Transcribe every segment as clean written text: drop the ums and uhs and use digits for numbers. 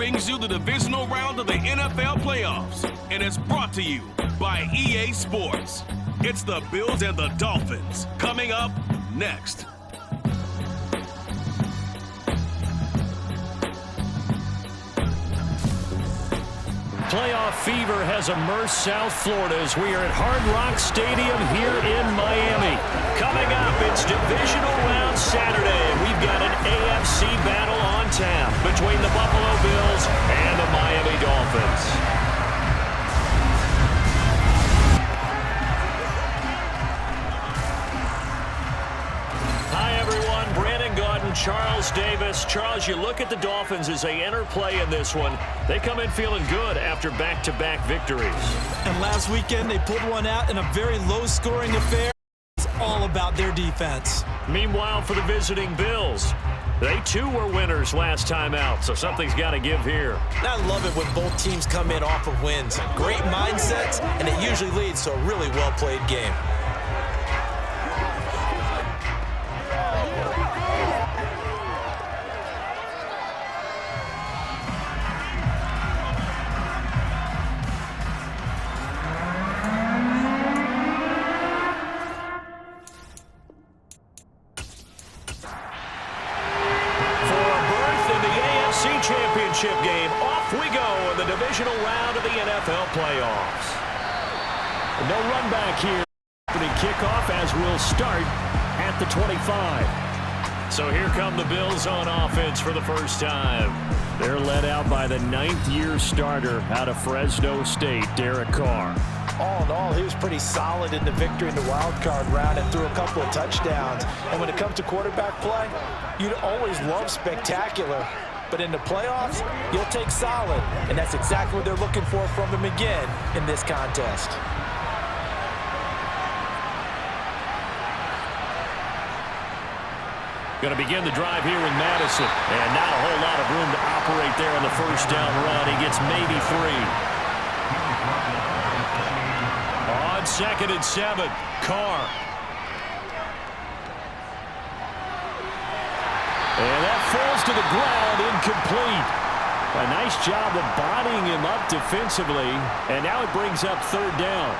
brings you the divisional round of the NFL playoffs, and it's brought to you by EA Sports. It's the Bills and the Dolphins coming up next. Playoff fever has immersed South Florida as we are at Hard Rock Stadium here in Miami. Coming up, it's Divisional Round Saturday. We've got an AFC battle on tap between the Buffalo Bills and the Miami Dolphins. Charles Davis. Charles, you look at the Dolphins as they enter play in this one. They come in feeling good after back-to-back victories. And last weekend, they pulled one out in a very low-scoring affair. It's all about their defense. Meanwhile, for the visiting Bills, they too were winners last time out, so something's got to give here. I love it when both teams come in off of wins. Great mindsets, and it usually leads to a really well-played game. Championship game. Off we go in the divisional round of the NFL playoffs. No run back here. Opening kickoff as we'll start at the 25. So here come the Bills on offense for the first time. They're led out by the ninth-year starter out of Fresno State, Derek Carr. All in all, he was pretty solid in the victory in the wild card round and threw a couple of touchdowns. And when it comes to quarterback play, you'd always love spectacular. But in the playoffs, you'll take solid. And that's exactly what they're looking for from him again in this contest. Going to begin the drive here in Madison. And not a whole lot of room to operate there on the first down run. He gets maybe 3. On 2nd and 7, Carr. And that falls to the ground, incomplete. A nice job of bodying him up defensively, and now it brings up 3rd down.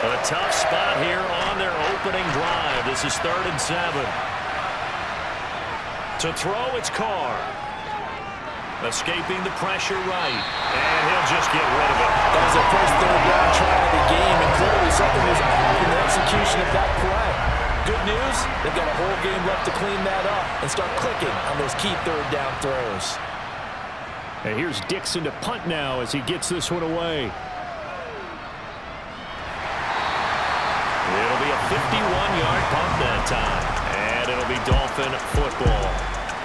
A tough spot here on their opening drive. This is 3rd and 7. To throw, it's Carr. Escaping the pressure right. And he'll just get rid of it. That was their first 3rd down try of the game, and clearly something was off in the execution of that play. Good news, they've got a whole game left to clean that up and start clicking on those key 3rd down throws. And here's Dixon to punt now as he gets this one away. It'll be a 51-yard punt that time. And it'll be Dolphin football.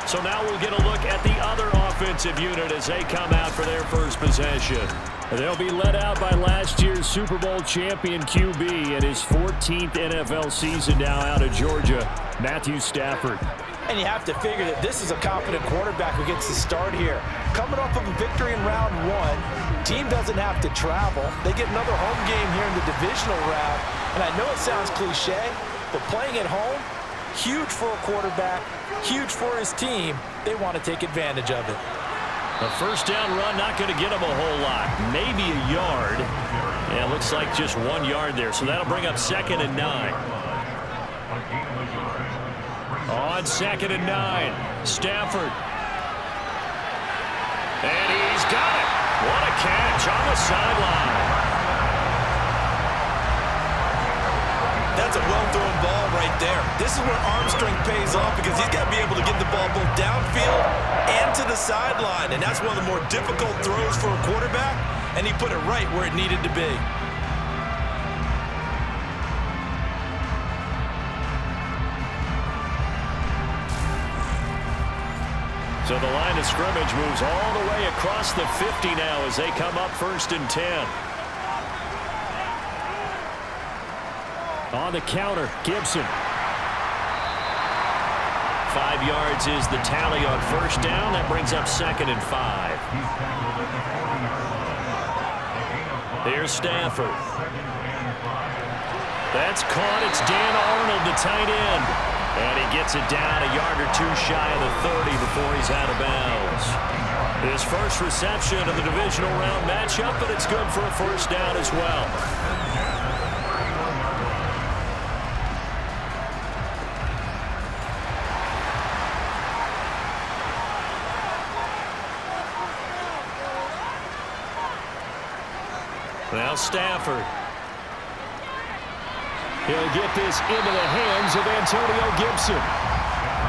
So now we'll get a look at the other offensive unit as they come out for their first possession. They'll be led out by last year's Super Bowl champion QB in his 14th NFL season now out of Georgia, Matthew Stafford. And you have to figure that this is a confident quarterback who gets the start here. Coming off of a victory in round 1, team doesn't have to travel. They get another home game here in the divisional round. And I know it sounds cliche, but playing at home, huge for a quarterback, huge for his team. They want to take advantage of it. A first down run not going to get him a whole lot. Maybe a yard. Yeah, it looks like just 1 yard there. So that'll bring up 2nd and 9. On 2nd and 9, Stafford. And he's got it. What a catch on the sideline. That's a well-thrown ball right there. This is where arm strength pays off because he's got to be able to get the ball both downfield and to the sideline. And that's one of the more difficult throws for a quarterback, and he put it right where it needed to be. So the line of scrimmage moves all the way across the 50 now as they come up 1st and 10. On the counter, Gibson. 5 yards is the tally on first down. That brings up 2nd and 5. Here's Stafford. That's caught. It's Dan Arnold, the tight end. And he gets it down a yard or two shy of the 30 before he's out of bounds. His first reception of the divisional round matchup, but it's good for a first down as well. Now Stafford. He'll get this into the hands of Antonio Gibson.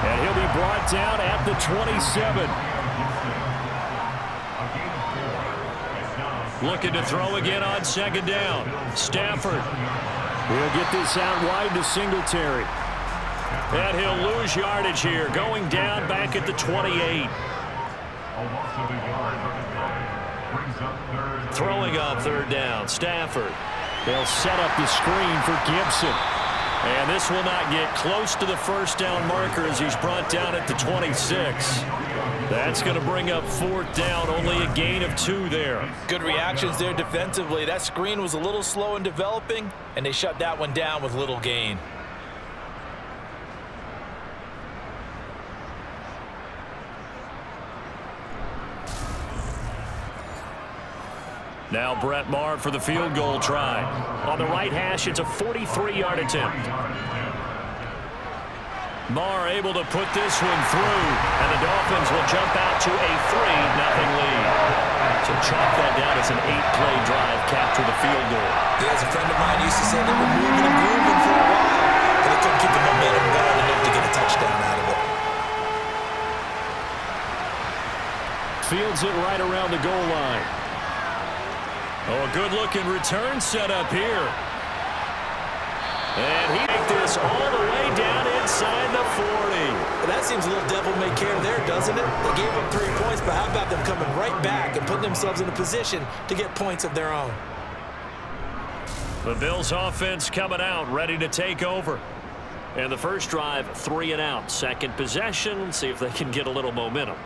And he'll be brought down at the 27. Looking to throw again on second down. Stafford. He'll get this out wide to Singletary. And he'll lose yardage here, going down back at the 28. Throwing on third down, Stafford. They'll set up the screen for Gibson. And this will not get close to the first down marker as he's brought down at the 26. That's going to bring up fourth down, only a gain of 2 there. Good reactions there defensively. That screen was a little slow in developing, and they shut that one down with little gain. Now Brett Maher for the field goal try. On the right hash, it's a 43-yard attempt. Maher able to put this one through, and the Dolphins will jump out to a 3-0 lead. So chalk that down as an 8-play drive, capture the field goal. Yeah, as a friend of mine used to say, they were moving and grooving for a while, but they couldn't keep the momentum going enough to get a touchdown out of it. Fields it right around the goal line. Oh, a good-looking return set up here. And he took this all the way down inside the 40. Well, that seems a little devil-may-care there, doesn't it? They gave up 3 points, but how about them coming right back and putting themselves in a position to get points of their own? The Bills offense coming out, ready to take over. And the first drive, 3 and out. Second possession, see if they can get a little momentum.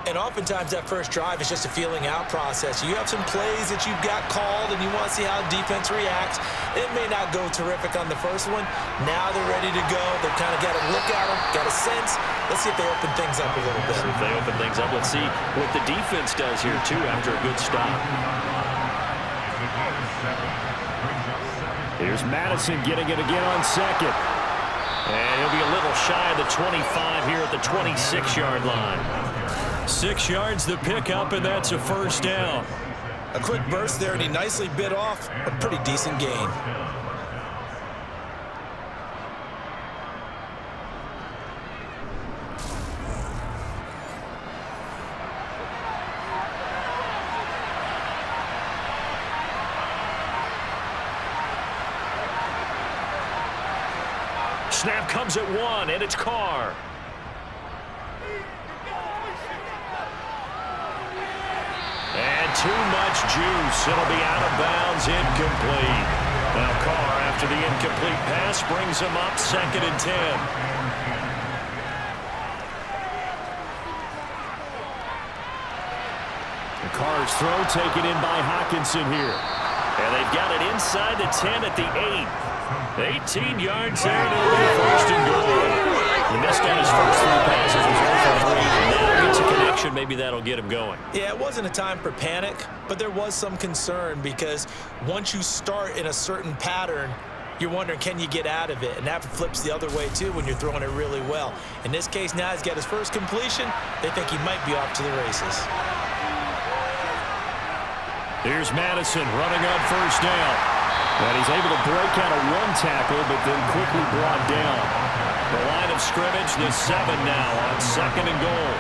And oftentimes that first drive is just a feeling out process. You have some plays that you've got called and you want to see how the defense reacts. It may not go terrific on the first one. Now they're ready to go. They've kind of got a look at them, got a sense. Let's see if they open things up a little bit. See if they open things up. Let's see what the defense does here, too, after a good stop. Here's Madison getting it again on second. And he'll be a little shy of the 25 here at the 26-yard line. 6 yards the pickup, and that's a first down. A quick burst there, and he nicely bit off a pretty decent gain. Snap comes at 1, and it's Carr. And too much juice. It'll be out of bounds, incomplete. Now Carr, after the incomplete pass, brings him up 2nd and 10. The Carr's throw taken in by Hockenson here. And they've got it inside the 10 at the 8. 18 yards there, and it'll be first and goal. He missed on his first 3 passes, was 1 for 3, and now gets a connection. Maybe that'll get him going. Yeah, it wasn't a time for panic, but there was some concern because once you start in a certain pattern, you're wondering, can you get out of it? And that flips the other way, too, when you're throwing it really well. In this case, now he's got his first completion. They think he might be off to the races. Here's Madison running on first down. And he's able to break out of 1 tackle, but then quickly brought down. The line of scrimmage, the 7 now on 2nd and goal.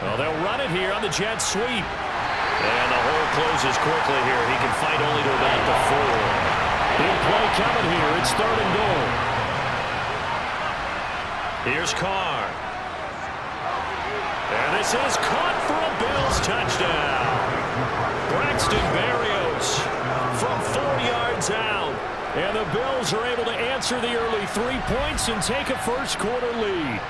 Well, they'll run it here on the jet sweep. And the hole closes quickly here. He can fight only to about the 4. Big play coming here. It's 3rd and goal. Here's Carr. And this is caught for a Bills touchdown. Braxton Berrios from 4 yards out. And the Bills are able to answer the early 3 points and take a first quarter lead.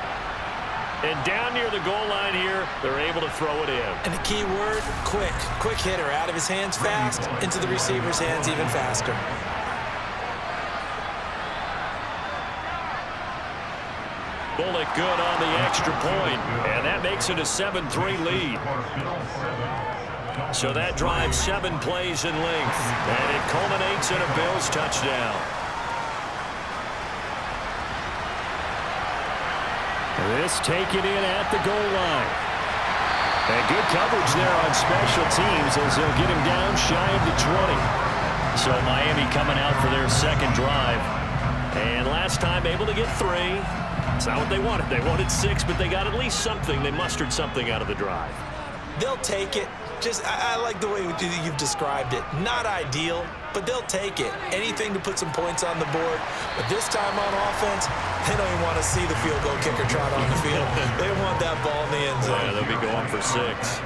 And down near the goal line here, they're able to throw it in. And the key word, quick. Quick hitter, out of his hands fast, into the receiver's hands even faster. Bullock good on the extra point, and that makes it a 7-3 lead. So that drives 7 plays in length, and it culminates in a Bills touchdown. This taken in at the goal line. And good coverage there on special teams as they'll get him down shy of the 20. So Miami coming out for their second drive. And last time able to get 3. It's not what they wanted. They wanted 6, but they got at least something. They mustered something out of the drive. They'll take it. I like the way you've described it. Not ideal, but they'll take it. Anything to put some points on the board. But this time on offense, they don't even want to see the field goal kicker trot on the field. They want that ball in the end zone. Yeah, they'll be going for 6.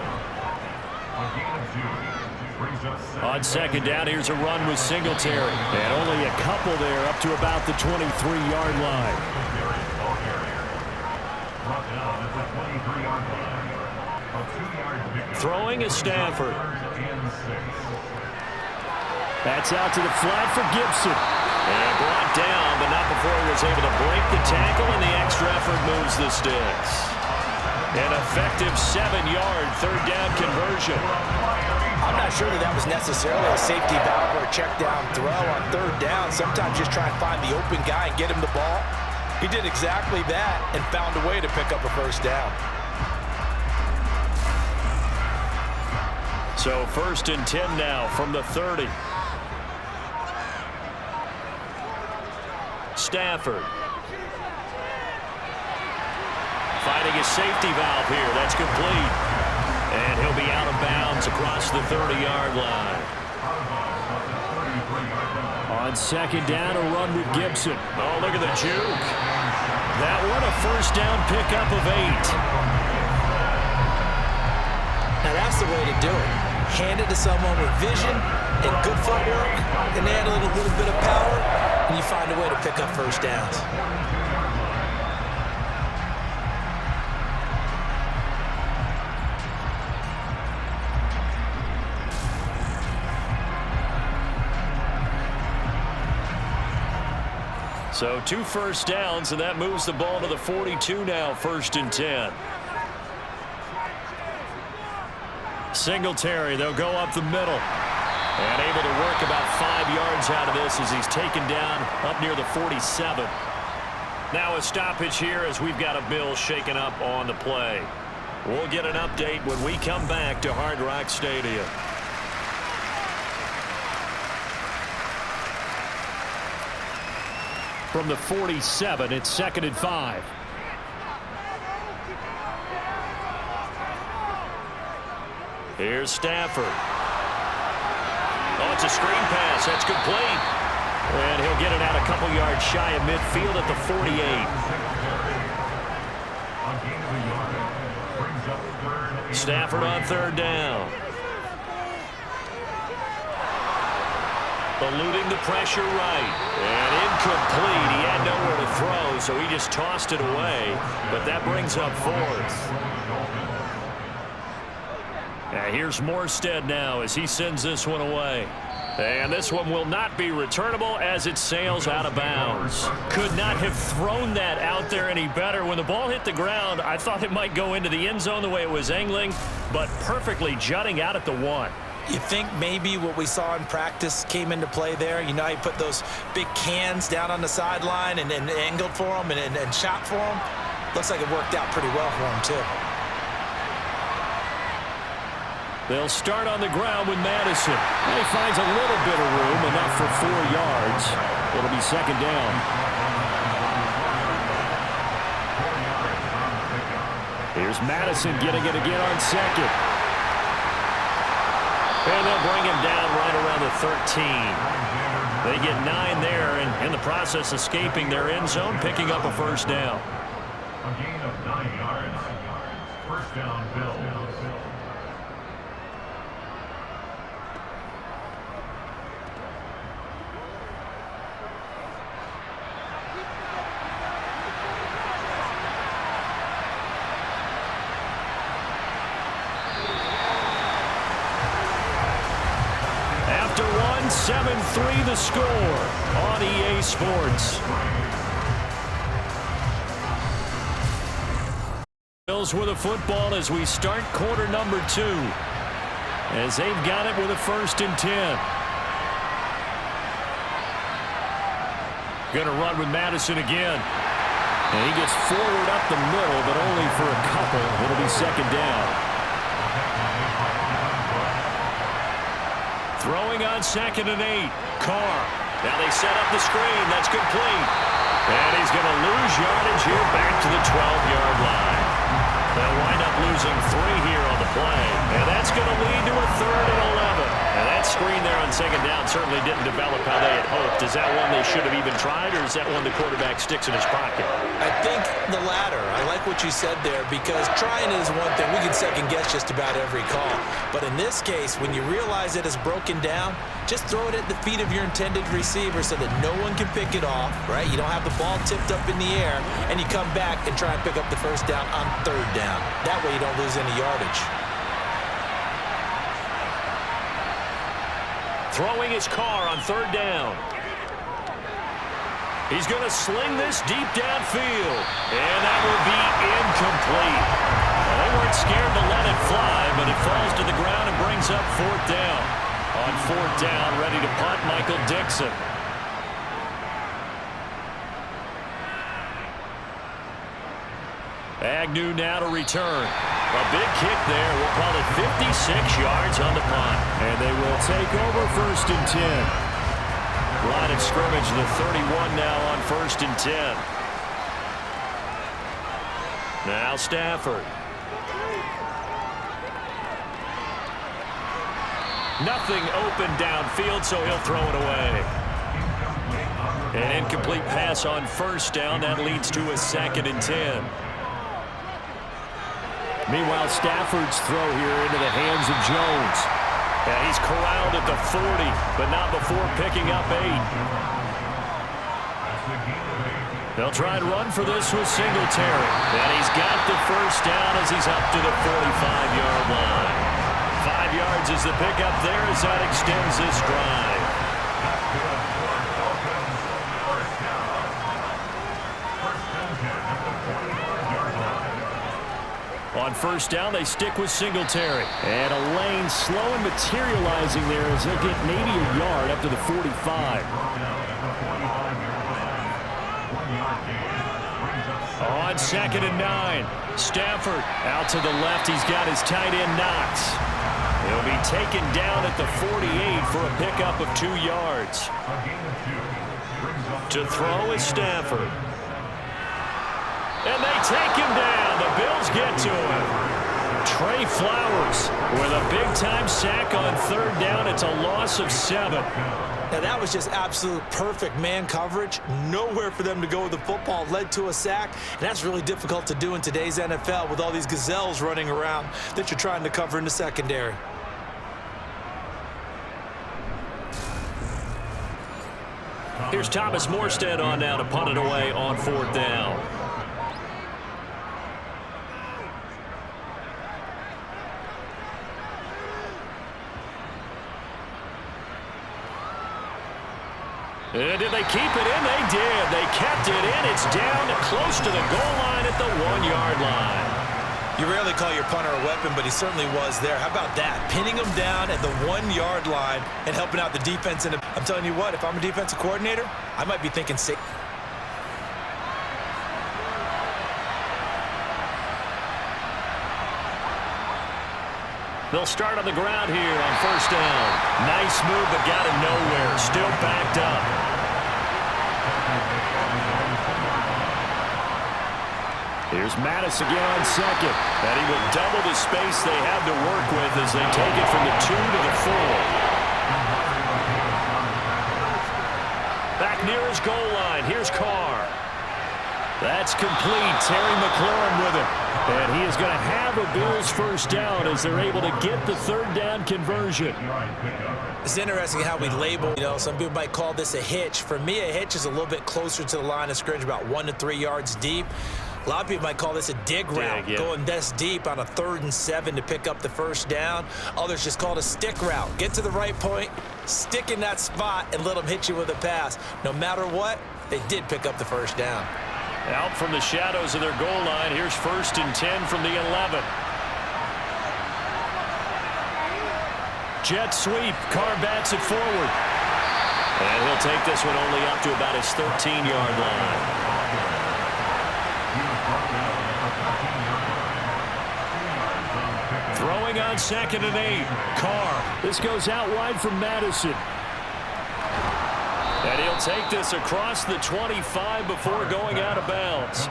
On second down, here's a run with Singletary. And only a couple there up to about the 23-yard line. Throwing is Stafford. That's out to the flat for Gibson. And brought down, but not before he was able to break the tackle, and the extra effort moves the sticks. An effective 7-yard third down conversion. I'm not sure that was necessarily a safety valve or a check down throw on third down. Sometimes just try and find the open guy and get him the ball. He did exactly that and found a way to pick up a first down. So 1st and 10 now from the 30. Stafford. Finding a safety valve here. That's complete. And he'll be out of bounds across the 30-yard line. On second down, a run with Gibson. Oh, look at the juke. That one a first down pickup of 8. Now that's the way to do it. Hand it to someone with vision and good footwork, and add a little bit of power, and you find a way to pick up first downs. So 2 first downs, and that moves the ball to the 42 now, 1st and 10. Singletary, they'll go up the middle. And able to work about 5 yards out of this as he's taken down up near the 47. Now a stoppage here as we've got a Bill shaken up on the play. We'll get an update when we come back to Hard Rock Stadium. From the 47, it's 2nd and 5. Here's Stafford. Oh, it's a screen pass. That's complete. And he'll get it out a couple yards shy of midfield at the 48. Stafford on 3rd down. Eluding the pressure right. And incomplete. He had nowhere to throw, so he just tossed it away. But that brings up 4th. Here's Morstead now as he sends this one away. And this one will not be returnable as it sails out of bounds. Could not have thrown that out there any better. When the ball hit the ground, I thought it might go into the end zone the way it was angling, but perfectly jutting out at the 1. You think maybe what we saw in practice came into play there? You know, you put those big cans down on the sideline and angled for them and shot for them. Looks like it worked out pretty well for him, too. They'll start on the ground with Madison. And he finds a little bit of room, enough for 4 yards. It'll be 2nd down. Here's Madison getting it again on 2nd. And they'll bring him down right around the 13. They get 9 there, and in the process escaping their end zone, picking up a first down. A gain of 9 yards. First down, Bills. 23 the score on EA Sports. Bills with a football as we start quarter number 2. As they've got it with a 1st and 10. Going to run with Madison again. And he gets forward up the middle, but only for a couple. It'll be 2nd down. Throwing on 2nd and 8. Carr. Now they set up the screen. That's complete. And he's going to lose yardage here back to the 12-yard line. They'll wind up losing 3 here on the play. And that's going to lead to a 3rd and 11. And that screen there on 2nd down certainly didn't develop how they had hoped. Is that one they should have even tried, or is that one the quarterback sticks in his pocket? I think the latter. I like what you said there, because trying is one thing. We can second-guess just about every call. But in this case, when you realize it is broken down, just throw it at the feet of your intended receiver so that no one can pick it off, right? You don't have the ball tipped up in the air, and you come back and try and pick up the 1st down on 3rd down. That way you don't lose any yardage. Throwing his Carr on 3rd down. He's going to sling this deep downfield. And that will be incomplete. Well, they weren't scared to let it fly, but it falls to the ground and brings up 4th down. On 4th down, ready to punt, Michael Dixon. Agnew now to return. A big kick there. We'll call it 56 yards on the punt. And they will take over 1st and 10. Line of scrimmage, the 31 now on 1st and 10. Now Stafford. Nothing open downfield, so he'll throw it away. An incomplete pass on 1st down. That leads to a 2nd and 10. Meanwhile, Stafford's throw here into the hands of Jones. And he's corralled at the 40, but not before picking up 8. They'll try and run for this with Singletary. And he's got the 1st down as he's up to the 45-yard line. 5 yards is the pickup there as that extends this drive. On 1st down, they stick with Singletary. And a lane slowly materializing there as they'll get maybe a yard up to the 45. On 2nd and 9, Stafford out to the left. He's got his tight end Knox. He'll be taken down at the 48 for a pickup of 2 yards. To throw is Stafford. And they take him down. The Bills get to him. Trey Flowers with a big-time sack on 3rd down. It's a loss of 7. Now, that was just absolute perfect man coverage. Nowhere for them to go with the football. Led to a sack. And that's really difficult to do in today's NFL with all these gazelles running around that you're trying to cover in the secondary. Here's Thomas Morstead on now to punt it away on 4th down. And did they keep it in? They did. They kept it in. It's down close to the goal line at the 1-yard line. You rarely call your punter a weapon, but he certainly was there. How about that? Pinning him down at the 1-yard line and helping out the defense. And I'm telling you what, if I'm a defensive coordinator, I might be thinking 6. They'll start on the ground here on 1st down. Nice move, but got him nowhere. Still backed up. Here's Mattis again on 2nd. And he will double the space they have to work with as they take it from the 2 to the 4. Back near his goal line. Here's Carr. That's complete. Terry McLaurin with it. And he is going to have a Bills 1st down as they're able to get the 3rd down conversion. It's interesting how we label, some people might call this a hitch. For me, a hitch is a little bit closer to the line of scrimmage, about 1 to 3 yards deep. A lot of people might call this a dig route, yeah. going this deep on a 3rd and 7 to pick up the first down. Others just call it a stick route. Get to the right point, stick in that spot, and let them hit you with a pass. No matter what, they did pick up the first down. Out from the shadows of their goal line. Here's 1st and 10 from the 11. Jet sweep. Carr bats it forward. And he'll take this one only up to about his 13-yard line. Throwing on 2nd and 8. Carr. This goes out wide from Madison. And he'll take this across the 25 before going out of bounds.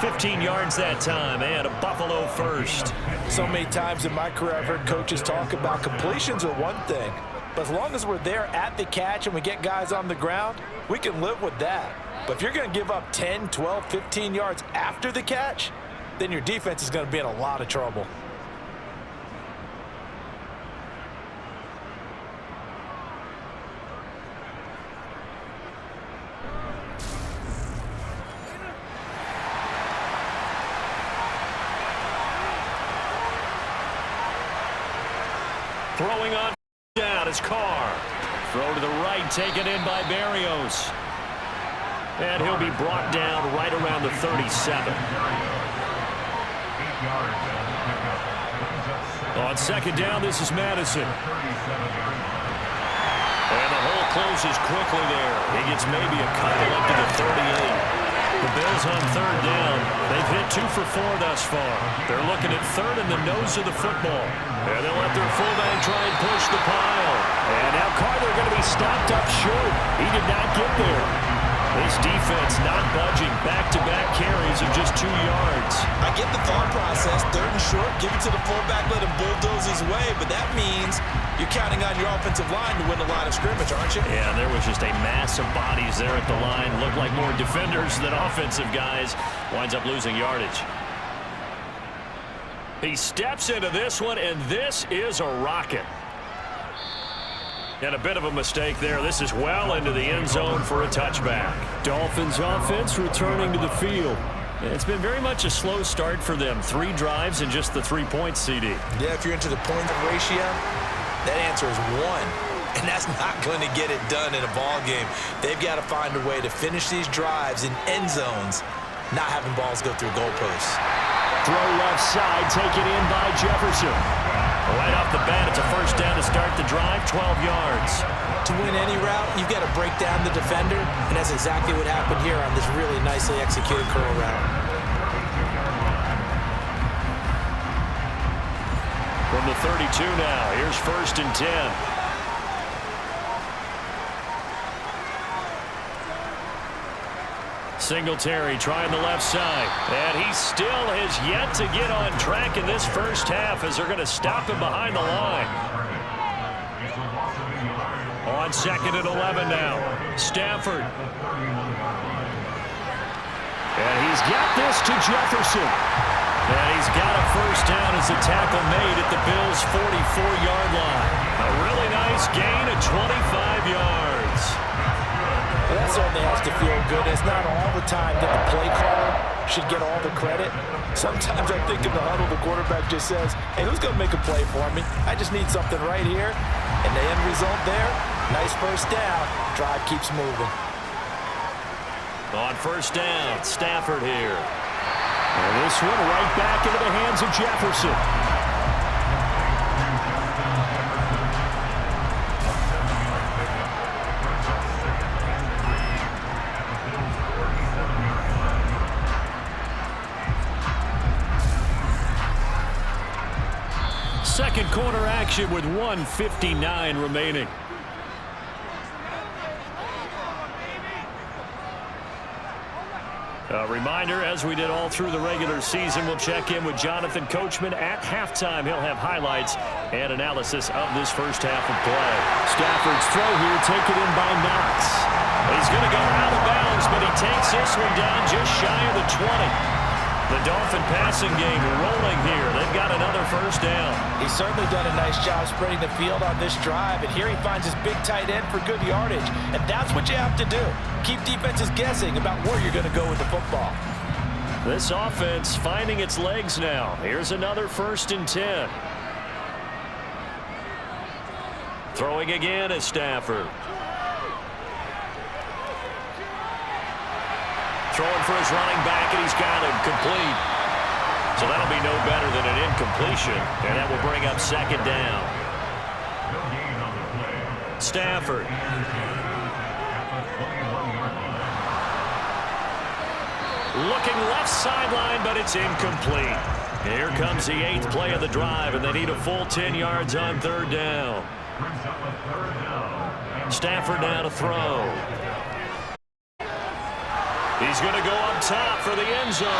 15 yards that time, and a Buffalo first. So many times in my career, I've heard coaches talk about completions are one thing, but as long as we're there at the catch and we get guys on the ground, we can live with that. But if you're going to give up 10, 12, 15 yards after the catch, then your defense is going to be in a lot of trouble. Throwing on down is Carr. Throw to the right, taken in by Berrios. And he'll be brought down right around the 37. On 2nd down, this is Madison. And the hole closes quickly there. He gets maybe a couple up to the 38. The Bills on 3rd down. They've hit 2 for 4 thus far. They're looking at 3rd in the nose of the football. And they'll let their fullback try and push the pile. And now Carter going to be stopped up short. He did not get there. This defense not budging. Back-to-back carries of just 2 yards. I get the thought process. 3rd and short, give it to the fullback, let him bulldoze his way. But that means you're counting on your offensive line to win the line of scrimmage, aren't you? Yeah, there was just a mass of bodies there at the line. Looked like more defenders than offensive guys. Winds up losing yardage. He steps into this one, and this is a rocket. And a bit of a mistake there. This is well into the end zone for a touchback. Dolphins offense returning to the field. It's been very much a slow start for them. 3 drives and just the 3 points, CD. Yeah, if you're into the point ratio, that answer is 1. And that's not going to get it done in a ball game. They've got to find a way to finish these drives in end zones, not having balls go through goalposts. Throw left side, taken in by Jefferson. Right off the bat, it's a first down to start the drive, 12 yards. To win any route, you've got to break down the defender, and that's exactly what happened here on this really nicely executed curl route. From the 32 now, here's 1st and 10. Singletary trying the left side. And he still has yet to get on track in this first half as they're going to stop him behind the line. On 2nd and 11 now. Stafford. And he's got this to Jefferson. And he's got a first down as the tackle made at the Bills' 44-yard line. A really nice gain of 25 yards. Well, that certainly has to feel good. It's not all the time that the play caller should get all the credit. Sometimes I think in the huddle, the quarterback just says, hey, who's going to make a play for me? I just need something right here. And the end result there, nice first down. Drive keeps moving. On first down, Stafford here. And this one right back into the hands of Jefferson. Second quarter action with 1:59 remaining. A reminder, as we did all through the regular season, we'll check in with Jonathan Coachman at halftime. He'll have highlights and analysis of this first half of play. Stafford's throw here taken in by Knox. He's going to go out of bounds, but he takes this one down just shy of the 20. The Dolphin passing game rolling here. They've got another first down. He's certainly done a nice job spreading the field on this drive, and here he finds his big tight end for good yardage. And that's what you have to do. Keep defenses guessing about where you're going to go with the football. This offense finding its legs now. Here's another 1st and 10. Throwing again is Stafford. Throwing for his running back, and he's got him complete. So that'll be no better than an incompletion, and that will bring up 2nd down. Stafford. Looking left sideline, but it's incomplete. Here comes the 8th play of the drive, and they need a full 10 yards on 3rd down. Stafford now to throw. He's going to go up top for the end zone.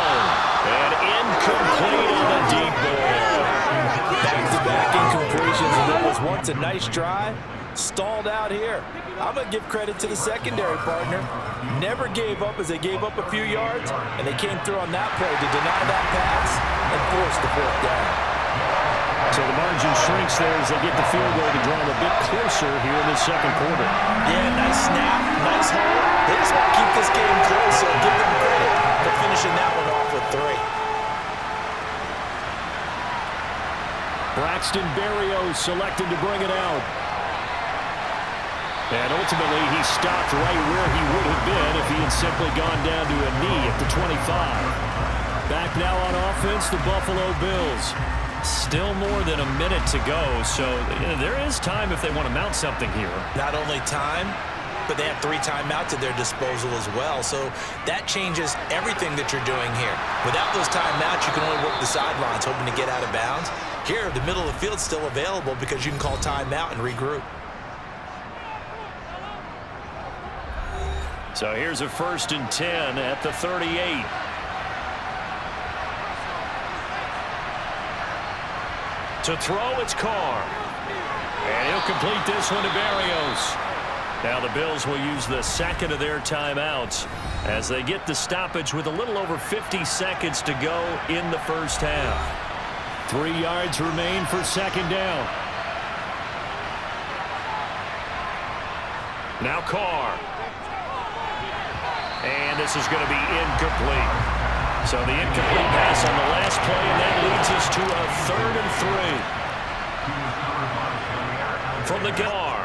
And incomplete on the deep ball. Back-to-back incompletions, and what was once a nice drive stalled out here. I'm going to give credit to the secondary partner. Never gave up as they gave up a few yards, and they came through on that play to deny that pass and force the 4th down. So the margin shrinks there as they get the field goal to draw them a bit closer here in the 2nd quarter. Yeah, nice snap, nice hold. They just want to keep this game close, so give them credit for finishing that one off with 3. Braxton Berrios selected to bring it out. And ultimately, he stopped right where he would have been if he had simply gone down to a knee at the 25. Back now on offense, the Buffalo Bills. Still more than a minute to go, so there is time if they want to mount something here. Not only time, but they have 3 timeouts at their disposal as well, so that changes everything that you're doing here. Without those timeouts, you can only work the sidelines, hoping to get out of bounds. Here, the middle of the field's still available because you can call timeout and regroup. So here's a 1st and 10 at the 38. To throw, it's Carr. And he'll complete this one to Berrios. Now the Bills will use the 2nd of their timeouts as they get the stoppage with a little over 50 seconds to go in the 1st half. 3 yards remain for 2nd down. Now Carr. And this is going to be incomplete. So the incomplete pass on the last play, and that leads us to a 3rd and 3. From the Gar.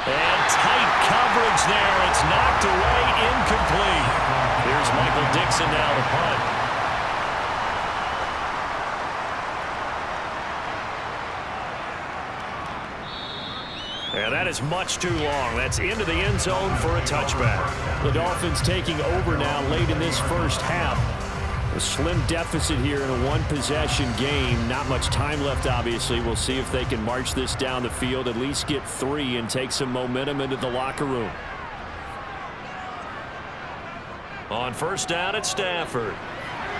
And tight coverage there. It's knocked away, incomplete. Here's Michael Dixon now to punt. And that is much too long. That's into the end zone for a touchback. The Dolphins taking over now late in this 1st half. A slim deficit here in a 1-possession game. Not much time left, obviously. We'll see if they can march this down the field, at least get 3 and take some momentum into the locker room. On 1st down at Stafford.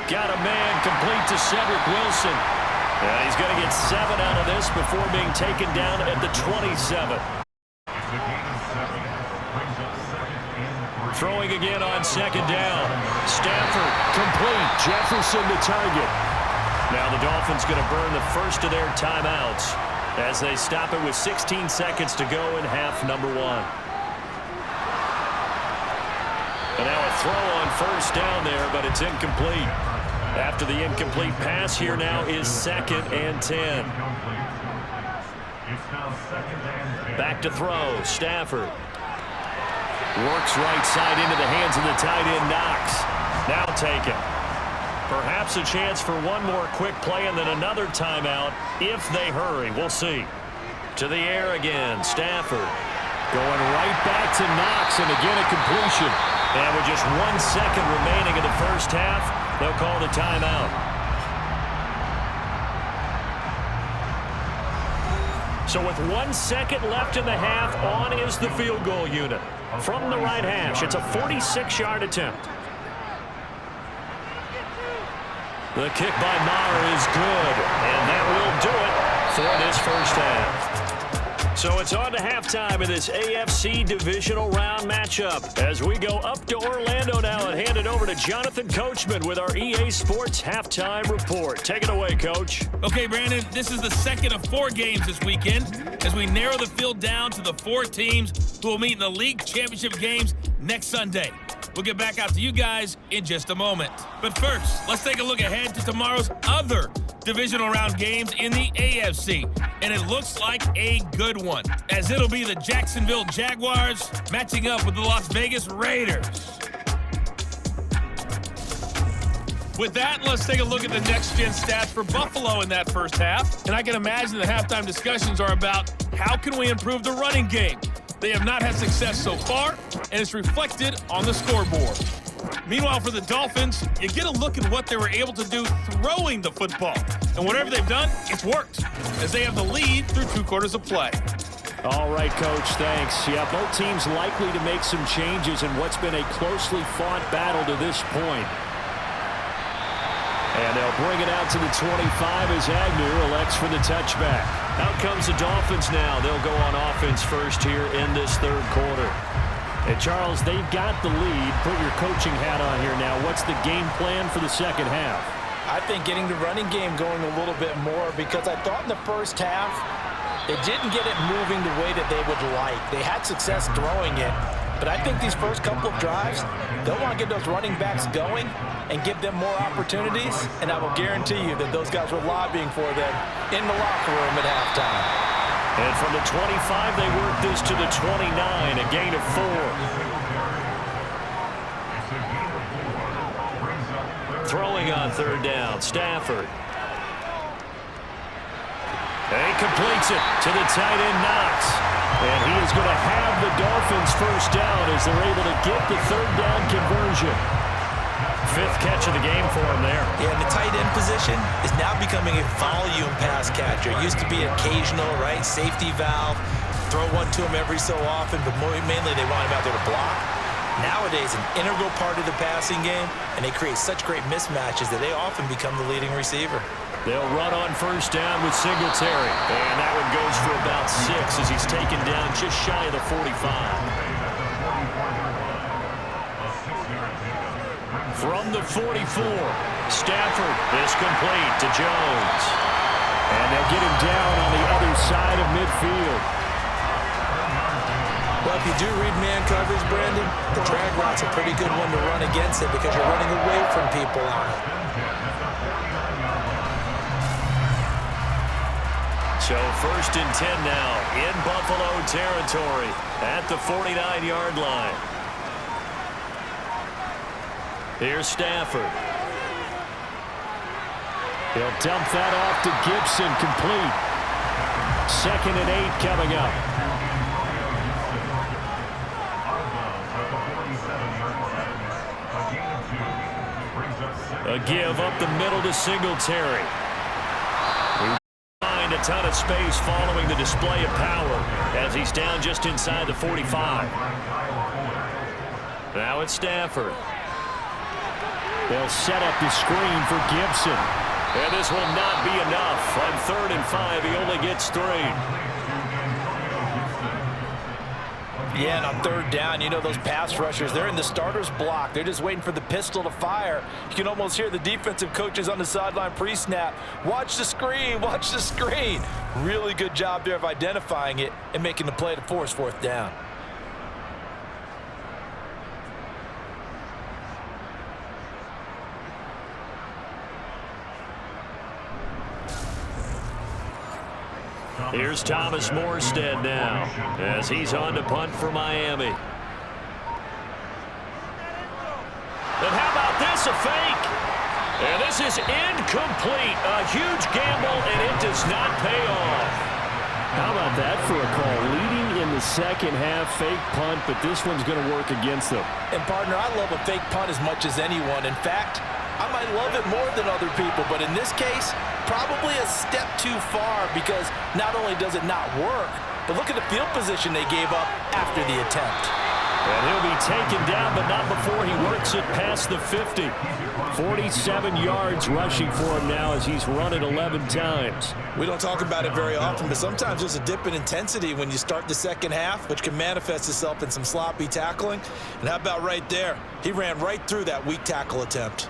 Got a man complete to Cedric Wilson. And he's going to get 7 out of this before being taken down at the 27. Throwing again on 2nd down. Stafford complete. Jefferson to target. Now the Dolphins going to burn the 1st of their timeouts as they stop it with 16 seconds to go in half number 1. And now a throw on 1st down there, but it's incomplete. After the incomplete pass, here now is 2nd and 10. Back to throw. Stafford. Works right side into the hands of the tight end, Knox. Now taken. Perhaps a chance for one more quick play and then another timeout if they hurry. We'll see. To the air again. Stafford. Going right back to Knox, and again a completion. And with just 1 second remaining in the 1st half, they'll call the timeout. So with 1 second left in the half, on is the field goal unit. From the right hash, it's a 46-yard attempt. The kick by Maher is good, and that will do it for this 1st half. So it's on to halftime in this AFC Divisional Round matchup as we go up to Orlando now and hand it over to Jonathan Coachman with our EA Sports Halftime Report. Take it away, Coach. Okay, Brandon, this is the 2nd of 4 games this weekend as we narrow the field down to the 4 teams who will meet in the league championship games next Sunday. We'll get back out to you guys in just a moment. But first, let's take a look ahead to tomorrow's other divisional round games in the AFC. And it looks like a good one, as it'll be the Jacksonville Jaguars matching up with the Las Vegas Raiders. With that, let's take a look at the next-gen stats for Buffalo in that first half. And I can imagine the halftime discussions are about how can we improve the running game. They have not had success so far, and it's reflected on the scoreboard. Meanwhile, for the Dolphins, you get a look at what they were able to do throwing the football. And whatever they've done, it's worked, as they have the lead through 2 quarters of play. All right, Coach, thanks. Yeah, both teams likely to make some changes in what's been a closely fought battle to this point. And they'll bring it out to the 25 as Agnew elects for the touchback. Out comes the Dolphins now. They'll go on offense first here in this third quarter. And Charles, they've got the lead. Put your coaching hat on here now. What's the game plan for the second half? I think getting the running game going a little bit more, because I thought in the first half they didn't get it moving the way that they would like. They had success throwing it, but I think these first couple of drives, they'll want to get those running backs going and give them more opportunities, and I will guarantee you that those guys were lobbying for them in the locker room at halftime. And from the 25, they work this to the 29, a gain of 4. Throwing on third down, Stafford. And he completes it to the tight end, Knox. And he is going to have the Dolphins first down as they're able to get the third down conversion. 5th catch of the game for him there. Yeah, and the tight end position is now becoming a volume pass catcher. It used to be occasional, right? Safety valve. Throw one to him every so often, but mainly they want him out there to block. Nowadays, an integral part of the passing game, and they create such great mismatches that they often become the leading receiver. They'll run on first down with Singletary. And that one goes for about 6 as he's taken down just shy of the 45. From the 44, Stafford is complete to Jones. And they'll get him down on the other side of midfield. Well, if you do read man coverage, Brandon, the drag route's a pretty good one to run against it because you're running away from people on it. So 1st and 10 now in Buffalo territory at the 49-yard line. Here's Stafford. He'll dump that off to Gibson, complete. 2nd and 8 coming up. A give up the middle to Singletary. A ton of space following the display of power as he's down just inside the 45. Now it's Stafford. They'll set up the screen for Gibson. And this will not be enough. On 3rd and 5, he only gets 3. Yeah, and on 3rd down, you know those pass rushers, they're in the starter's block. They're just waiting for the pistol to fire. You can almost hear the defensive coaches on the sideline pre-snap. Watch the screen, watch the screen. Really good job there of identifying it and making the play to force 4th down. Here's Thomas Morstead now as he's on to punt for Miami. And how about this, a fake? And this is incomplete. A huge gamble, and it does not pay off. How about that for a call? Leading in the second half, fake punt, but this one's going to work against them. And, partner, I love a fake punt as much as anyone. In fact, I might love it more than other people, but in this case, probably a step too far because not only does it not work, but look at the field position they gave up after the attempt. And he'll be taken down, but not before he works it past the 50. 47 yards rushing for him now as he's run it 11 times. We don't talk about it very often, but sometimes there's a dip in intensity when you start the second half, which can manifest itself in some sloppy tackling. And how about right there? He ran right through that weak tackle attempt.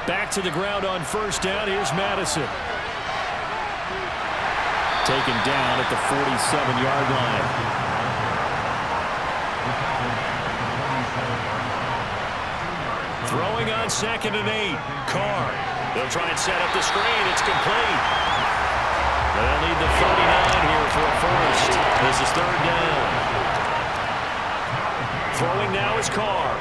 Back to the ground on first down. Here's Madison. Taken down at the 47-yard line. Throwing on 2nd and 8. Carr. They'll try and set up the screen. It's complete. They'll need the 39 here for a first. This is 3rd down. Throwing now is Carr.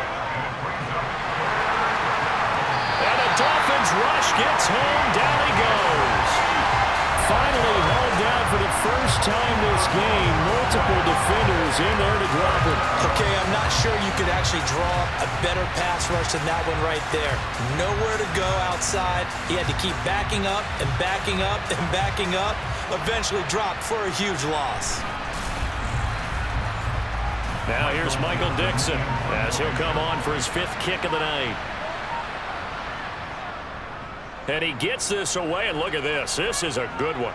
And the Dolphins rush gets home. Down he goes. Finally hauled down for the first time this game. Multiple defenders in there to drop him. Okay, I'm not sure you could actually draw a better pass rush than that one right there. Nowhere to go outside. He had to keep backing up and backing up and backing up. Eventually dropped for a huge loss. Now here's Michael Dixon as he'll come on for his 5th kick of the night. And he gets this away, and look at this. This is a good one.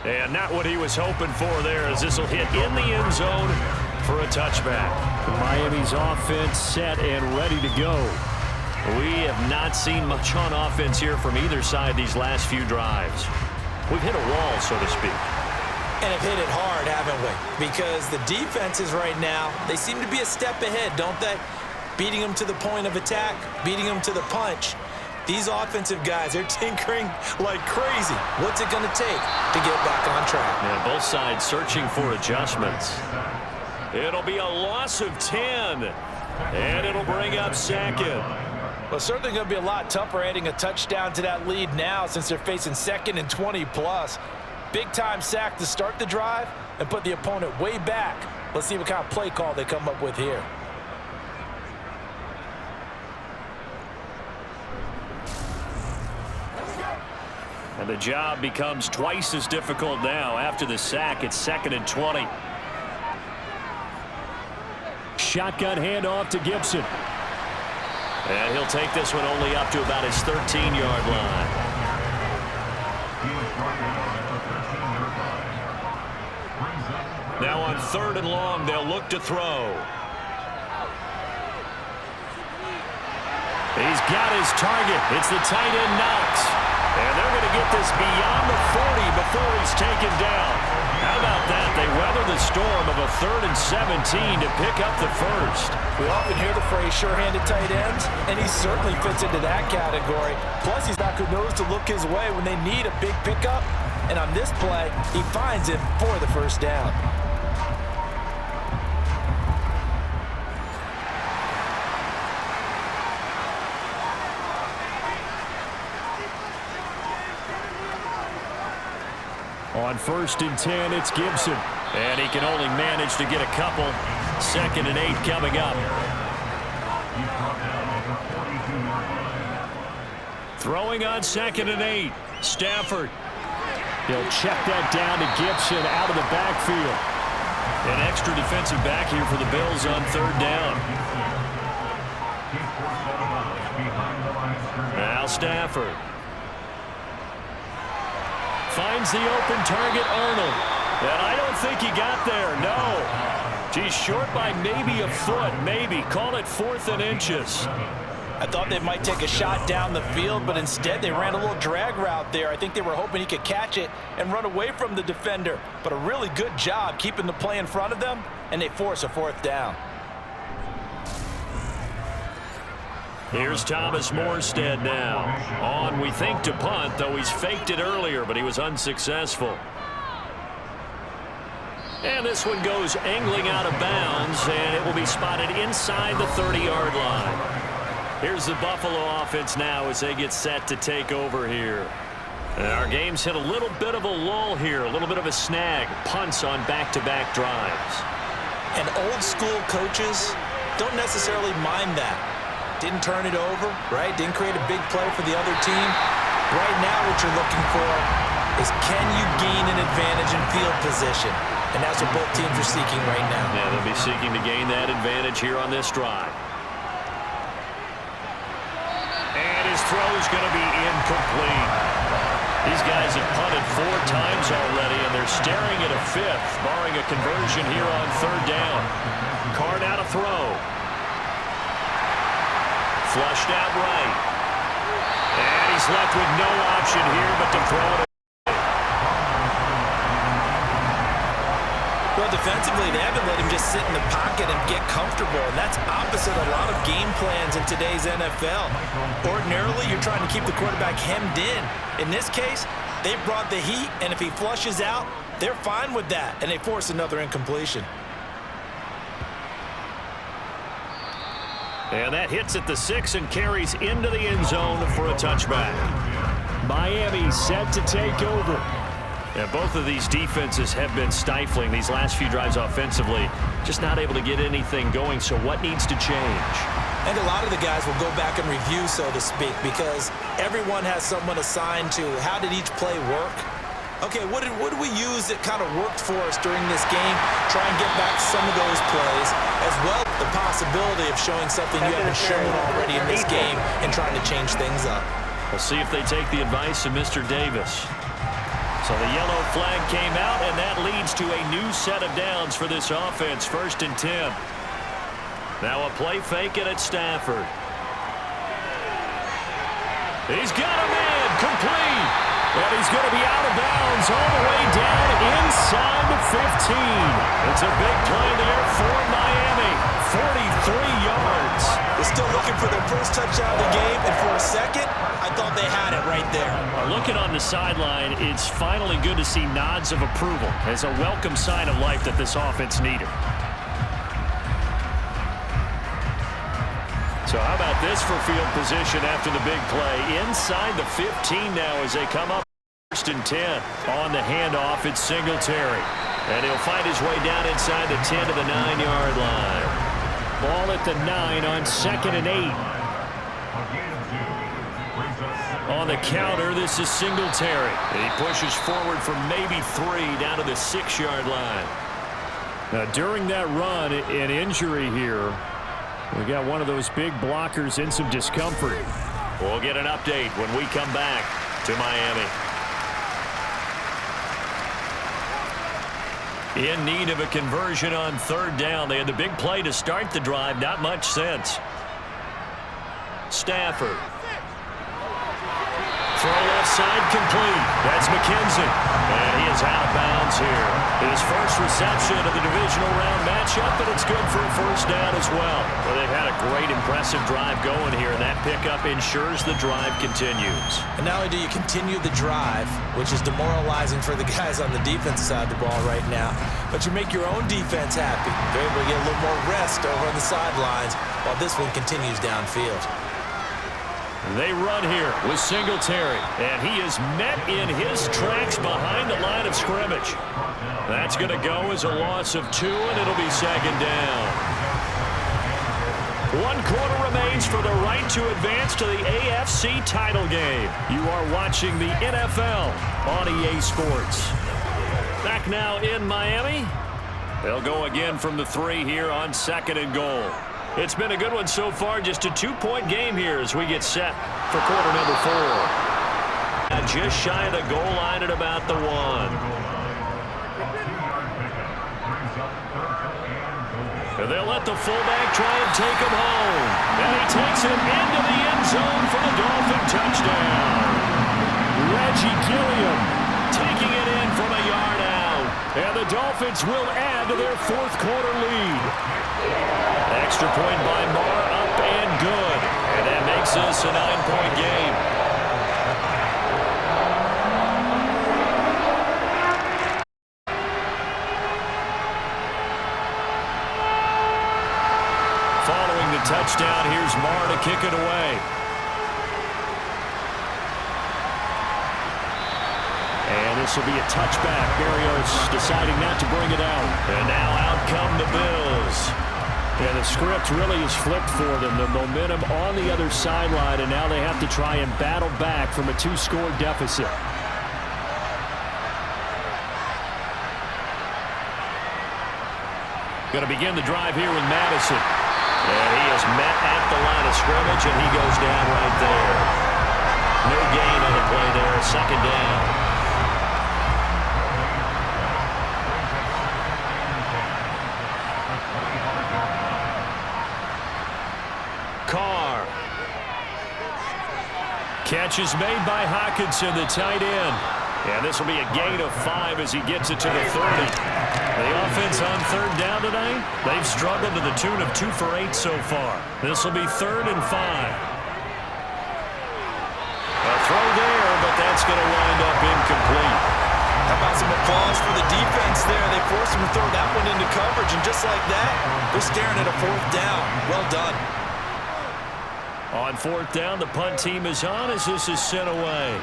And not what he was hoping for there, as this will hit in the end zone for a touchback. Miami's offense set and ready to go. We have not seen much on offense here from either side these last few drives. We've hit a wall, so to speak. And have hit it hard, haven't we? Because the defenses right now, they seem to be a step ahead, don't they? Beating them to the point of attack, beating them to the punch. These offensive guys, they're tinkering like crazy. What's it going to take to get back on track? Yeah, both sides searching for adjustments. It'll be a loss of 10, and it'll bring up 2nd. Well, certainly going to be a lot tougher adding a touchdown to that lead now since they're facing 2nd and 20+. Big-time sack to start the drive and put the opponent way back. Let's see what kind of play call they come up with here. And the job becomes twice as difficult now. After the sack, it's 2nd and 20. Shotgun handoff to Gibson. And he'll take this one only up to about his 13-yard line. Now on 3rd and long, they'll look to throw. He's got his target. It's the tight end Knox. And they're going to get this beyond the 40 before he's taken down. How about that? They weather the storm of a 3rd and 17 to pick up the first. We often hear the phrase sure-handed tight ends, and he certainly fits into that category. Plus, he's not knows to look his way when they need a big pickup. And on this play, he finds it for the first down. On 1st and 10, it's Gibson. And he can only manage to get a couple. 2nd and 8 coming up. Throwing on 2nd and 8. Stafford. He'll check that down to Gibson out of the backfield. An extra defensive back here for the Bills on 3rd down. Now Stafford. Finds the open target, Arnold. And I don't think he got there, no. He's short by maybe a foot, maybe. Call it 4th and inches. I thought they might take a shot down the field, but instead they ran a little drag route there. I think they were hoping he could catch it and run away from the defender. But a really good job keeping the play in front of them, and they force a 4th down. Here's Thomas Morstead now. On, we think, to punt, though he's faked it earlier, but he was unsuccessful. And this one goes angling out of bounds, and it will be spotted inside the 30-yard line. Here's the Buffalo offense now as they get set to take over here. And our game's hit a little bit of a lull here, a little bit of a snag. Punts on back-to-back drives. And old-school coaches don't necessarily mind that. Didn't turn it over, right? Didn't create a big play for the other team. Right now what you're looking for is can you gain an advantage in field position? And that's what both teams are seeking right now. Yeah, they'll be seeking to gain that advantage here on this drive. And his throw is going to be incomplete. These guys have punted 4 times already, and they're staring at a 5th, barring a conversion here on 3rd down. Carr now to throw. flushed out right. And he's left with no option here but to throw it. Well, defensively, they haven't let him just sit in the pocket and get comfortable, and that's opposite a lot of game plans in today's NFL. Ordinarily, you're trying to keep the quarterback hemmed in. In this case, they brought the heat, and if he flushes out, they're fine with that, and they force another incompletion. And that hits at the 6 and carries into the end zone for a touchback. Miami set to take over. And both of these defenses have been stifling these last few drives offensively. Just not able to get anything going, so what needs to change? And a lot of the guys will go back and review, so to speak, because everyone has someone assigned to how did each play work. Okay, what did we use that kind of worked for us during this game? Try and get back some of those plays, as well as the possibility of showing something you haven't shown already in this game and trying to change things up. We'll see if they take the advice of Mr. Davis. So the yellow flag came out, and that leads to a new set of downs for this offense, 1st and 10. Now a play fake it at Stafford. He's got a man, complete. And he's going to be out of bounds all the way down inside the 15. It's a big play there for Miami. 43 yards. They're still looking for their first touchdown of the game, and for a second, I thought they had it right there. Looking on the sideline, it's finally good to see nods of approval as a welcome sign of life that this offense needed. So how about this for field position after the big play? Inside the 15 now as they come up 1st and 10. On the handoff, it's Singletary. And he'll find his way down inside the 10 to the 9-yard line. Ball at the 9 on 2nd and 8. On the counter, this is Singletary. And he pushes forward for maybe 3 down to the 6-yard line. Now, during that run, an injury here. We got one of those big blockers in some discomfort. We'll get an update when we come back to Miami. In need of a conversion on 3rd down. They had the big play to start the drive. Not much sense. Stafford. Throw left side complete. That's McKenzie. And he is out of bounds here. His first reception of the divisional round matchup, but it's good for a 1st down as well. Well, they've had a great, impressive drive going here, and that pickup ensures the drive continues. And not only do you continue the drive, which is demoralizing for the guys on the defensive side of the ball right now, but you make your own defense happy. They're able to get a little more rest over on the sidelines while this one continues downfield. They run here with Singletary, and he is met in his tracks behind the line of scrimmage. That's going to go as a loss of 2, and it'll be 2nd down. 1 quarter remains for the right to advance to the AFC title game. You are watching the NFL on EA Sports. Back now in Miami. They'll go again from the 3 here on 2nd and goal. It's been a good one so far, just a 2-point game here as we get set for quarter number 4. Just shy of the goal line at about the 1. And they'll let the fullback try and take him home. And he takes it into the end zone for the Dolphin touchdown. Reggie Gilliam taking it in from a yard out. And the Dolphins will add to their 4th quarter lead. Extra point by Marr, up and good. And that makes this a 9-point game. Following the touchdown, here's Marr to kick it away. And this will be a touchback. Berrios deciding not to bring it out. And now out come the Bills. Yeah, the script really is flipped for them. The momentum on the other sideline, and now they have to try and battle back from a 2-score deficit. Going to begin the drive here with Madison. And he is met at the line of scrimmage, and he goes down right there. No gain on the play there. 2nd down. Catch is made by Hawkinson, the tight end. And this will be a gain of 5 as he gets it to the 30. The offense on third down tonight, they've struggled to the tune of 2 for 8 so far. This will be 3rd and 5. A throw there, but that's going to wind up incomplete. How about some applause for the defense there? They forced him to throw that one into coverage, and just like that, they're staring at a 4th down. Well done. On 4th down, the punt team is on as this is sent away.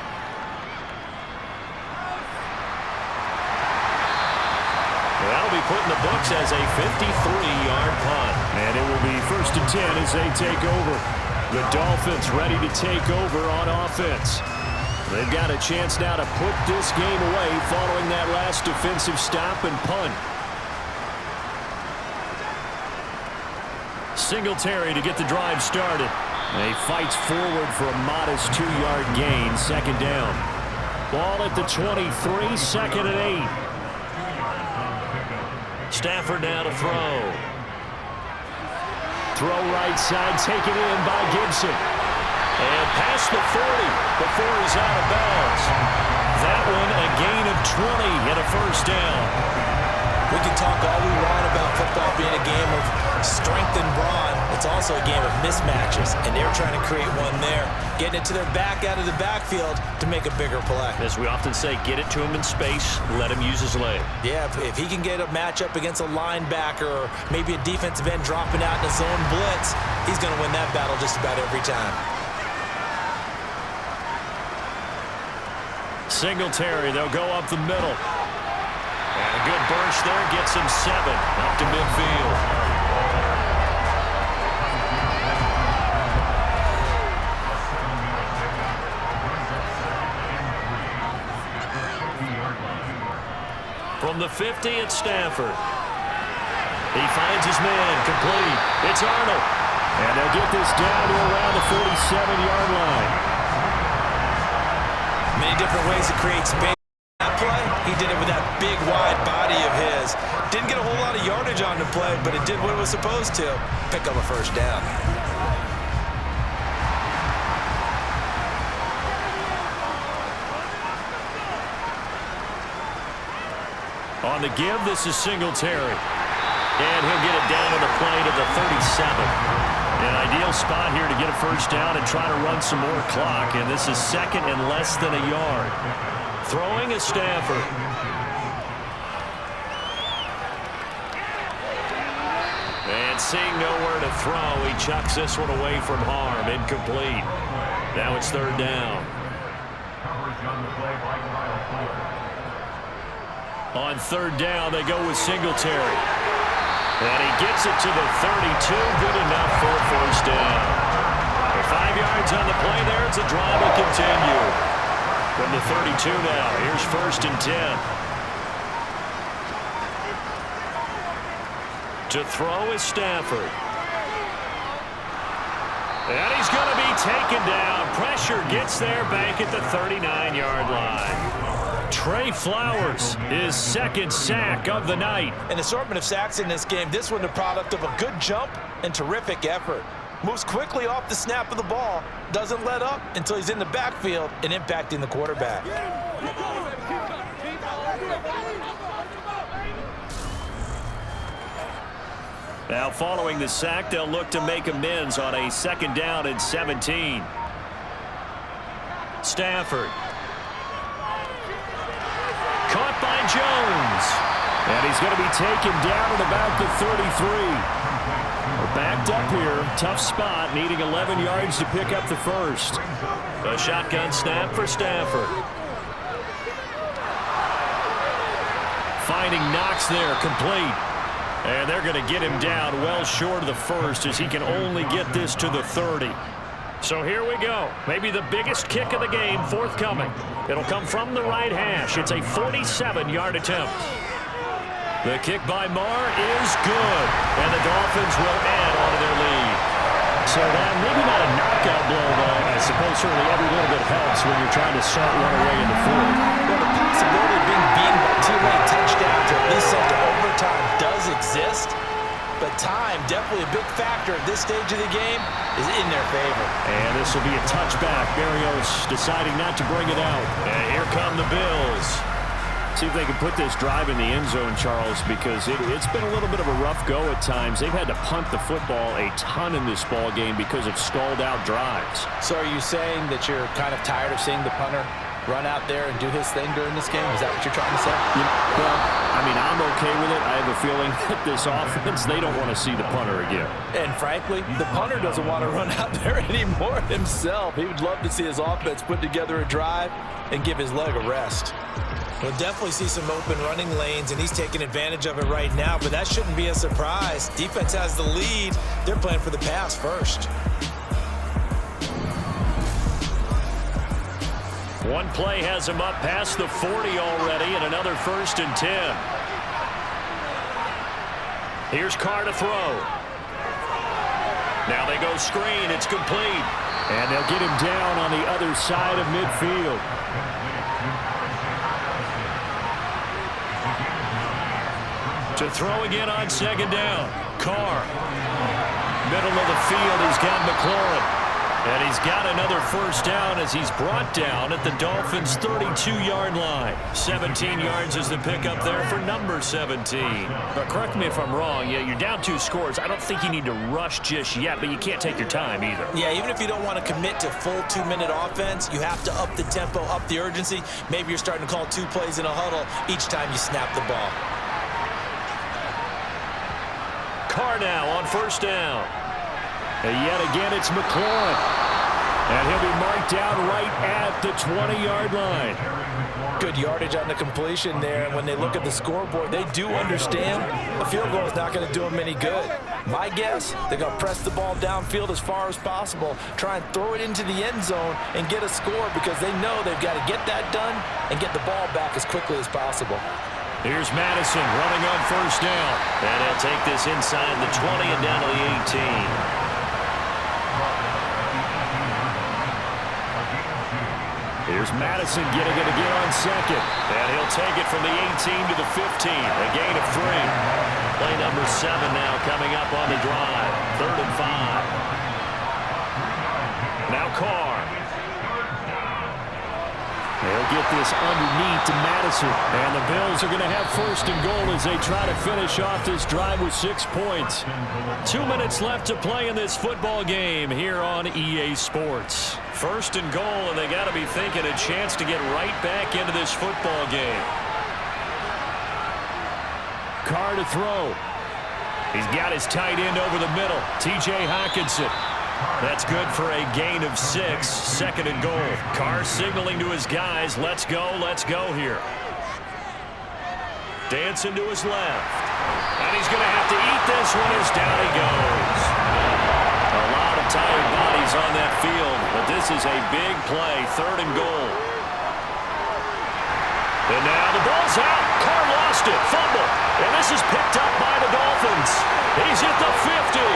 That'll be put in the books as a 53-yard punt. And it will be 1st and 10 as they take over. The Dolphins ready to take over on offense. They've got a chance now to put this game away following that last defensive stop and punt. Singletary to get the drive started. And he fights forward for a modest 2-yard gain, 2nd down. Ball at the 23, 2nd and 8. Stafford now to throw. Throw right side, taken in by Gibson. And past the 40 before he's out of bounds. That one a gain of 20 and a 1st down. We can talk all we want about football being a game of strength and brawn. It's also a game of mismatches, and they're trying to create one there. Getting it to their back out of the backfield to make a bigger play. As we often say, get it to him in space, let him use his leg. Yeah, if he can get a matchup against a linebacker or maybe a defensive end dropping out in a zone blitz, he's going to win that battle just about every time. Singletary, they'll go up the middle. And a good burst there gets him 7 up to midfield. From the 50, it's Stafford. He finds his man, complete. It's Arnold. And they'll get this down to around the 47-yard line. Many different ways to create space. That play, he did it with that big, wide body of his. Didn't get a whole lot of yardage on the play, but it did what it was supposed to. Pick up a 1st down. On the give, this is Singletary. And he'll get it down to the play to the 37. An ideal spot here to get a 1st down and try to run some more clock. And this is 2nd and less than a yard. Throwing is Stafford. And seeing nowhere to throw, he chucks this one away from harm. Incomplete. Now it's 3rd down. Coverage on the play by Kyle Fuller. On 3rd down, they go with Singletary. And he gets it to the 32. Good enough for a 1st down. 5 yards on the play there. It's a drive to continue. From the 32 now, here's 1st and 10. To throw is Stafford. And he's going to be taken down. Pressure gets there back at the 39-yard line. Trey Flowers, his 2nd sack of the night. An assortment of sacks in this game. This one the product of a good jump and terrific effort. Moves quickly off the snap of the ball. Doesn't let up until he's in the backfield and impacting the quarterback. Now following the sack, they'll look to make amends on a 2nd down and 17. Stafford. Caught by Jones. And he's going to be taken down at about the 33. We're backed up here. Tough spot, needing 11 yards to pick up the 1st. A shotgun snap for Stafford. Finding Knox there, complete. And they're going to get him down well short of the 1st as he can only get this to the 30. So here we go. Maybe the biggest kick of the game forthcoming. It'll come from the right hash. It's a 47-yard attempt. The kick by Marr is good. And the Dolphins will add on to their lead. So that maybe not a knockout blow, but I suppose certainly every little bit helps when you're trying to start one away in the 4th. Well, the possibility of being beaten by 2 late touchdowns or at least sent to overtime does exist. but time, definitely a big factor at this stage of the game, is in their favor. And this will be a touchback. Berrios deciding not to bring it out. And here come the Bills. See if they can put this drive in the end zone, Charles, because it's been a little bit of a rough go at times. They've had to punt the football a ton in this ball game because of stalled-out drives. So are you saying that you're kind of tired of seeing the punter run out there and do his thing during this game? Is that what you're trying to say? Well, I mean, I'm okay with it. I have a feeling that this offense, they don't want to see the punter again. And frankly, the punter doesn't want to run out there anymore himself. He would love to see his offense put together a drive and give his leg a rest. We'll definitely see some open running lanes, and he's taking advantage of it right now, but that shouldn't be a surprise. Defense has the lead. They're playing for the pass first. One play has him up past the 40 already, and another 1st and 10. Here's Carr to throw. Now they go screen. It's complete. And they'll get him down on the other side of midfield. To throw again on 2nd down. Carr. Middle of the field, he's got McLaurin. And he's got another 1st down as he's brought down at the Dolphins' 32-yard line. 17 yards is the pickup there for number 17. Now, correct me if I'm wrong. Yeah, you're down 2 scores. I don't think you need to rush just yet, but you can't take your time either. Yeah, even if you don't want to commit to full 2-minute offense, you have to up the tempo, up the urgency. Maybe you're starting to call 2 plays in a huddle each time you snap the ball. Carr now on 1st down. And yet again, it's McLaurin. And he'll be marked down right at the 20-yard line. Good yardage on the completion there. And when they look at the scoreboard, they do understand a field goal is not going to do them any good. My guess, they're going to press the ball downfield as far as possible, try and throw it into the end zone and get a score because they know they've got to get that done and get the ball back as quickly as possible. Here's Madison running on 1st down. And he'll take this inside the 20 and down to the 18. Here's Madison getting it again on 2nd. And he'll take it from the 18 to the 15. A gain of 3. Play number 7 now coming up on the drive. 3rd and 5. Now Carr. They'll get this underneath to Madison. And the Bills are going to have 1st and goal as they try to finish off this drive with 6 points. 2 minutes left to play in this football game here on EA Sports. 1st and goal, and they got to be thinking a chance to get right back into this football game. Carr to throw. He's got his tight end over the middle, T.J. Hockenson. That's good for a gain of 6, 2nd and goal. Carr signaling to his guys, let's go here. Dancing to his left. And he's going to have to eat this one as down he goes. A lot of tired bodies on that field, but this is a big play, 3rd and goal. And now the ball's out. Carr lost it, fumble. And this is picked up by the Dolphins. He's hit the 50.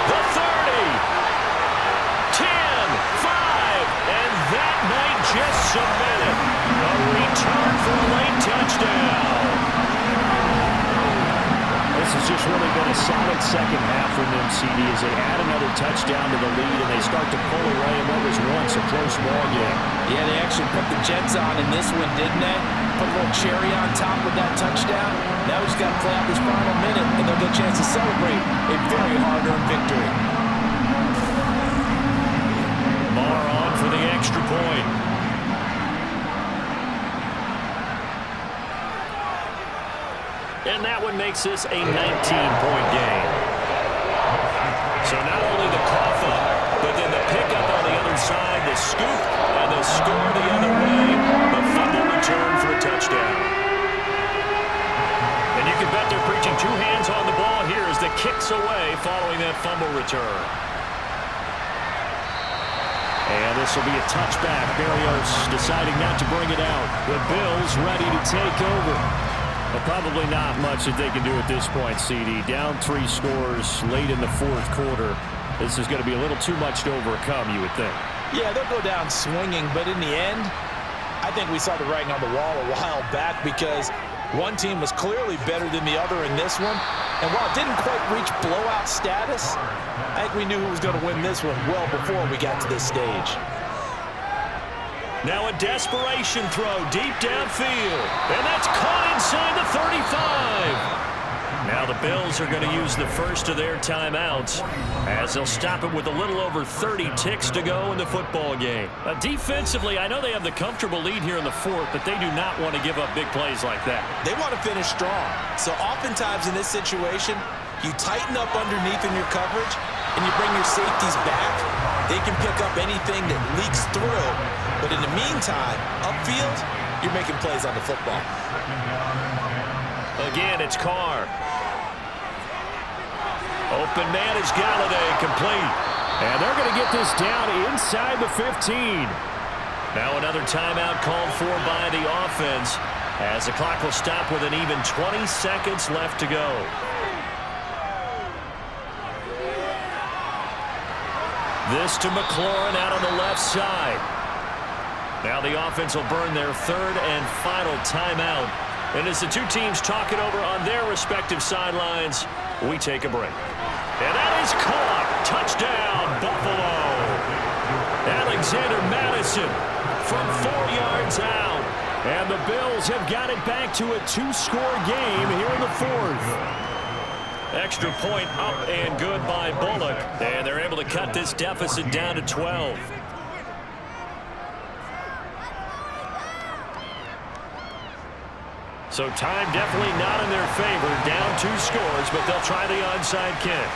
The 30, 10, 5, and that might just cement it. A return for a late touchdown. This has just really been a solid 2nd half from them, CD, as they add another touchdown to the lead and they start to pull away in what was once a close ball game. Yeah, they actually put the Jets on in this one, didn't they? Put a little cherry on top with that touchdown. Now he's got to play out this final minute, and they'll get a chance to celebrate a very hard-earned victory. Marr on for the extra point. And that one makes this a 19-point game. So not only the cough up, but then the pickup on the other side, the scoop, and the score the other way, the fumble return for a touchdown. And you can bet they're preaching 2 hands on the ball here as the kick's away following that fumble return. And this will be a touchback. Berrios deciding not to bring it out. The Bills ready to take over. But probably not much that they can do at this point, CD. Down 3 scores late in the 4th quarter. This is going to be a little too much to overcome, you would think. Yeah, they'll go down swinging, but in the end, I think we saw the writing on the wall a while back because one team was clearly better than the other in this one. And while it didn't quite reach blowout status, I think we knew who was going to win this one well before we got to this stage. Now a desperation throw deep downfield. And that's caught inside the 35. Now the Bills are going to use the first of their timeouts as they'll stop it with a little over 30 ticks to go in the football game. Defensively, I know they have the comfortable lead here in the fourth, but they do not want to give up big plays like that. They want to finish strong. So oftentimes in this situation, you tighten up underneath in your coverage and you bring your safeties back. They can pick up anything that leaks through. But in the meantime, upfield, you're making plays on the football. Again, it's Carr. Open man is Galladay, complete. And they're going to get this down inside the 15. Now another timeout called for by the offense as the clock will stop with an even 20 seconds left to go. This to McLaurin out on the left side. Now the offense will burn their third and final timeout. And as the two teams talk it over on their respective sidelines, we take a break. And that is caught. Touchdown, Buffalo. Alexander Madison from 4 yards out. And the Bills have got it back to a 2-score game here in the fourth. Extra point up and good by Bullock. And they're able to cut this deficit down to 12. So time definitely not in their favor. Down 2 scores, but they'll try the onside kick.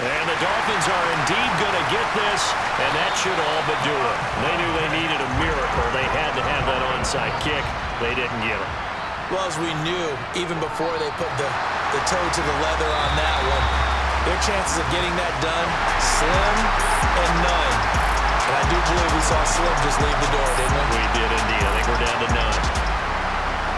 And the Dolphins are indeed going to get this, and that should all but do it. They knew they needed a miracle. They had to have that onside kick. They didn't get it. Well, as we knew, even before they put the toe to the leather on that one, their chances of getting that done, slim and none. And I do believe we saw Slim just leave the door, didn't we? We did indeed. I think we're down to none.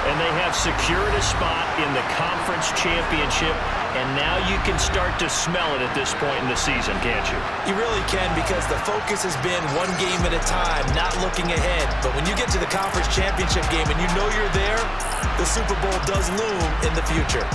And they have secured a spot in the conference championship, and now you can start to smell it at this point in the season, can't you? You really can, because the focus has been one game at a time, not looking ahead. But when you get to the conference championship game and you know you're there, the Super Bowl does loom in the future.